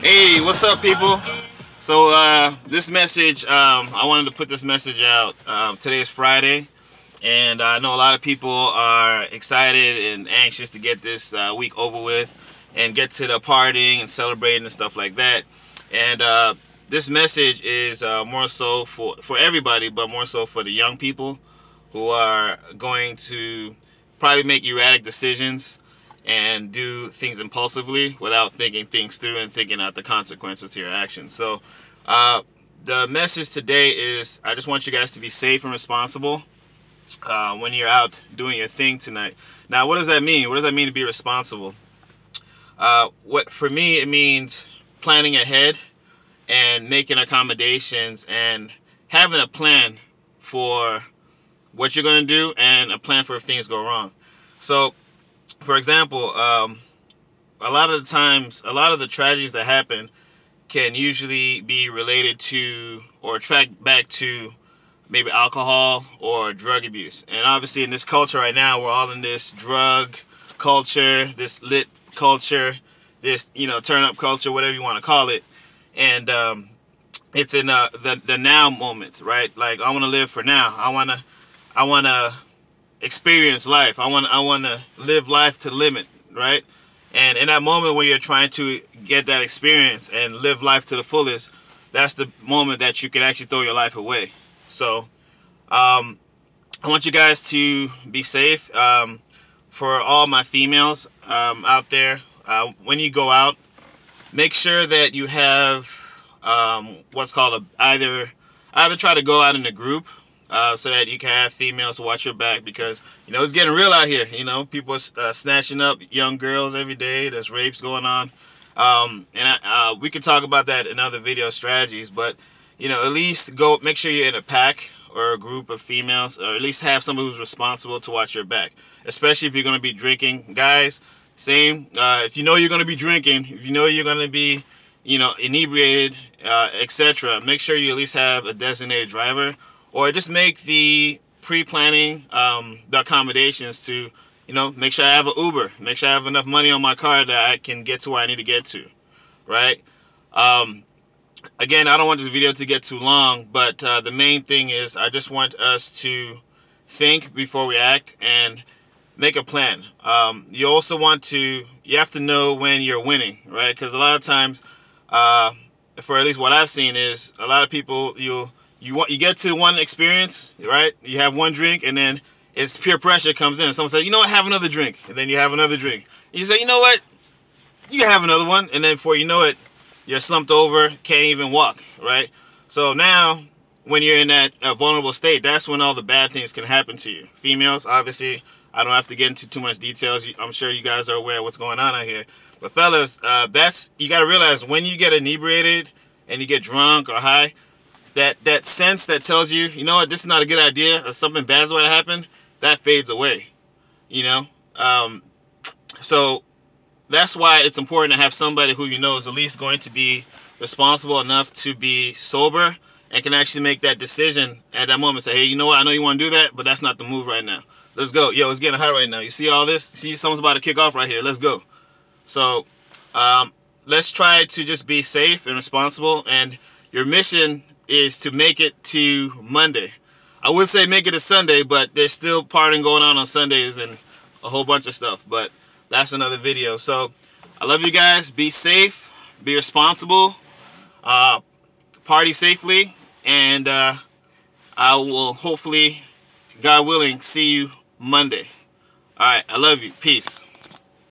Hey, what's up, people? So this message, I wanted to put this message out. Today is Friday, and I know a lot of people are excited and anxious to get this week over with and get to the partying and celebrating and stuff like that. And this message is more so for everybody, but more so for the young people who are going to probably make erratic decisions and do things impulsively without thinking things through and thinking out the consequences to your actions. So the message today is I just want you guys to be safe and responsible when you're out doing your thing tonight. Now, what does that mean? What does that mean to be responsible? For me, it means planning ahead and making accommodations and having a plan for what you're going to do and a plan for if things go wrong. So, for example, a lot of the times, a lot of the tragedies that happen can usually be related to or track back to maybe alcohol or drug abuse. And obviously in this culture right now, we're all in this drug culture, this lit culture, this, turn up culture, whatever you want to call it. And it's in the now moment, right? Like, I want to live for now. I want to experience life. I want to live life to the limit, right? And in that moment when you're trying to get that experience and live life to the fullest, that's the moment that you can actually throw your life away. So I want you guys to be safe. For all my females out there, when you go out, make sure that you have what's called either try to go out in a group, so that you can have females to watch your back, because it's getting real out here. People are snatching up young girls every day. There's rapes going on, and we can talk about that in other video strategies. But at least go make sure you're in a pack or a group of females, or at least have somebody who's responsible to watch your back. Especially if you're going to be drinking, guys. Same. If you know you're going to be drinking, if you know you're going to be inebriated, etc., make sure you at least have a designated driver. Or just make the pre-planning, the accommodations to, make sure I have an Uber. Make sure I have enough money on my car that I can get to where I need to get to, right? Again, I don't want this video to get too long, but the main thing is I just want us to think before we act and make a plan. You also you have to know when you're winning, right? Because a lot of times, for at least what I've seen, is a lot of people, you get to one experience, right? You have one drink, and then it's peer pressure comes in. Someone says, have another drink. And then you have another drink. And you say, you know what? You can have another one. And then before you know it, you're slumped over, can't even walk, right? So now, when you're in that vulnerable state, that's when all the bad things can happen to you. Females, obviously, I don't have to get into too much details. I'm sure you guys are aware of what's going on out here. But fellas, you got to realize when you get inebriated and you get drunk or high, that sense that tells you, this is not a good idea, or something bad's going to happen, that fades away, So that's why it's important to have somebody who is at least going to be responsible enough to be sober and can actually make that decision at that moment. Say, hey, you know what? I know you want to do that, but that's not the move right now. Let's go. Yo, it's getting hot right now. You see all this? See, someone's about to kick off right here. Let's go. So let's try to just be safe and responsible. And your mission is to make it to Monday. I would say make it to Sunday, but there's still partying going on Sundays and a whole bunch of stuff. But that's another video. So I love you guys. Be safe. Be responsible. Party safely. And I will hopefully, God willing, see you Monday. All right. I love you. Peace.